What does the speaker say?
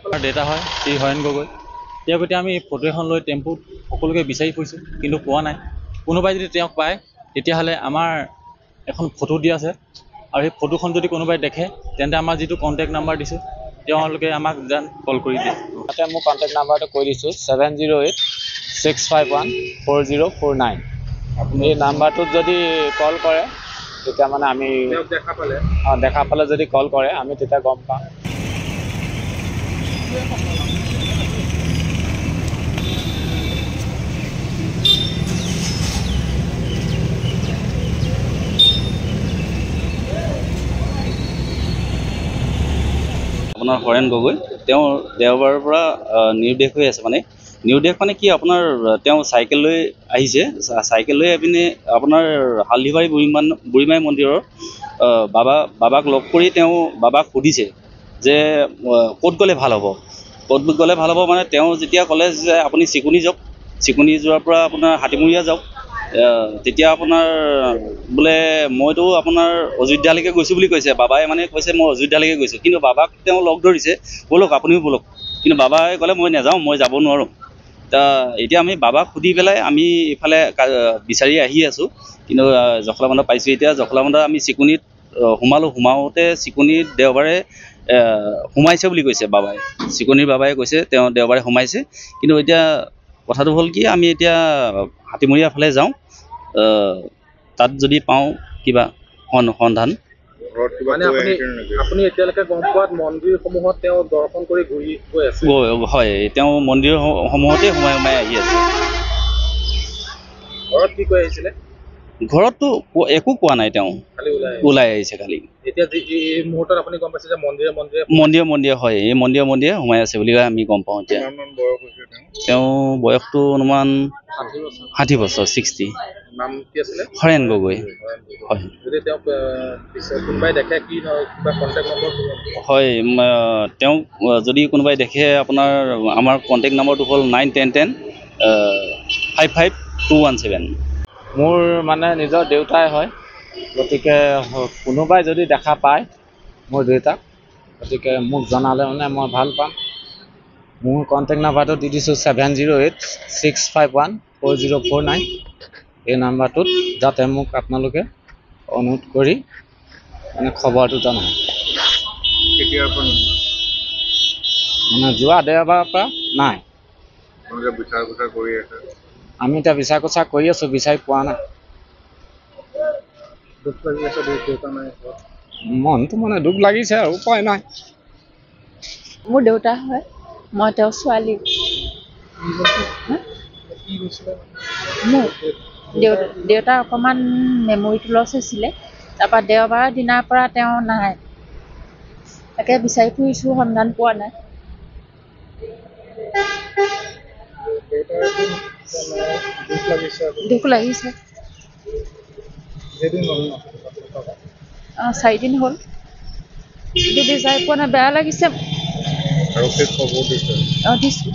আমাৰ দেউতা হয় শ্ৰী হৰেণ গগৈ। তেওঁক এতিয়া আমি ফটো এখন লৈ টেম্পুত সকলোকে বিচাৰি ফুৰিছোঁ, কিন্তু পোৱা নাই। কোনোবাই যদি তেওঁক পায় তেতিয়াহ'লে আমাৰ এখন ফটো দি আছে, আৰু সেই ফটোখন যদি কোনোবাই দেখে তেন্তে আমাৰ যিটো কণ্টেক্ট নাম্বাৰ দিছোঁ তেওঁলোকে আমাক যেন কল কৰি দিয়ে। তাতে মোৰ কণ্টেক্ট নাম্বাৰটো কৈ দিছোঁ 7086514049। আপুনি এই নাম্বাৰটোত যদি কল কৰে তেতিয়া মানে আমি দেখা পালে যদি কল কৰে আমি তেতিয়া গম পাম। আপোনাৰ হৰেণ গগৈ, তেওঁ দেওবাৰৰ পৰা নিৰুদ্দেশ হৈ আছে। নিৰুদ্দেশ মানে কি, আপোনাৰ তেওঁ চাইকেল লৈ আহিছে, চাইকেল লৈ আপুনি আপোনাৰ হালধিবাৰী বুঢ়ীমাই মন্দিৰৰ বাবাক লগ কৰি তেওঁ বাবাক সুধিছে যে ক'ত গ'লে ভাল হ'ব। ক'ত গ'লে ভাল হ'ব মানে তেওঁ যেতিয়া ক'লে যে আপুনি চিকুনি যাওক, চিকুনি যোৱাৰ পৰা আপোনাৰ হাতীমূৰীয়া যাওক, তেতিয়া আপোনাৰ বোলে মইতো আপোনাৰ অযোধ্যালৈকে গৈছোঁ বুলি কৈছে। বাবাই মানে কৈছে মই অযোধ্যালৈকে গৈছোঁ, কিন্তু বাবাক তেওঁ লগ ধৰিছে ব'লক আপুনিও ব'লক, কিন্তু বাবাই ক'লে মই নাযাওঁ, মই যাব নোৱাৰোঁ। এতিয়া আমি বাবাক সুধি পেলাই আমি ইফালে বিচাৰি আহি আছোঁ, কিন্তু জখলাবন্ধা পাইছোঁ। এতিয়া জখলাবন্ধা আমি চিকুনিত সোমাওঁতে চিকুনিত দেওবাৰে সোমাইছে বুলি কৈছে বাবাই, চিকুনিৰ বাবাই কৈছে তেওঁ দেওবাৰে সোমাইছে। কিন্তু এতিয়া কথাটো হ'ল কি, আমি এতিয়া হাতীমূৰীয়া ফালে যাওঁ, তাত যদি পাওঁ কিবা সন্ধান। মানে আপুনি এতিয়ালৈকে গম পোৱাত মন্দিৰসমূহত তেওঁ দৰ্শন কৰি ঘূৰি গৈ আছে? হয়, তেওঁ মন্দিৰসমূহতে সোমাই আহি আছে। ঘৰত কি কৈ আহিছিলে? ঘৰততো একো কোৱা নাই, তেওঁ ওলাই আহিছে খালি। এতিয়া এই মুহূৰ্তত আপুনি গম পাইছে যে মন্দিৰে হয়, এই মন্দিৰে সোমাই আছে বুলি আমি গম পাওঁ। এতিয়া তেওঁ বয়সটো অনুমান 60 বছৰ, 60। নাম কি আছিলে? হৰেণ গগৈ। হয়, যদি তেওঁক কোনোবাই দেখে কি কিবা কণ্টেক্ট নম্বৰ? হয়, তেওঁক যদি কোনোবাই দেখে আপোনাৰ আমাৰ কণ্টেক্ট নম্বৰটো হ'ল 9110-55217। মোৰ মানে নিজৰ দেউতাই হয়, গতিকে কোনোবাই যদি দেখা পায় মোৰ দেউতাক, গতিকে মোক জনালে মানে মই ভাল পাম। মোৰ কণ্টেক্ট নাম্বাৰটো দি দিছোঁ 7086514049। এই নাম্বাৰটোত যাতে মোক আপোনালোকে অনুৰোধ কৰি মানে খবৰটো জনায়। কেতিয়াৰ পৰা মানে যোৱা দেওবাৰৰ পৰা নাই। বিচাৰ কৰি আছে? আমি এতিয়া বিচাৰ কোচা কৰি আছোঁ, বিচাৰি পোৱা নাই। দুখ লাগি আছে, দেউতা নাই। মনটো মানে দুখ লাগিছে আৰু উপায় নাই। মোৰ দেউতা হয়, মই তেওঁৰ ছোৱালী। মোৰ দেউতা অকণমান মেমৰিটো লছ হৈছিলে, তাৰপৰা দেওবাৰৰ দিনাৰ পৰা তেওঁ নাই। তাকে বিচাৰি ফুৰিছোঁ, সন্ধান পোৱা নাই। দুখ লাগিছে। 4 দিন হ'ল, কিন্তু বিচাৰি পোৱা নাই, বেয়া লাগিছে। আৰু খবৰ দিছে? দিছোঁ।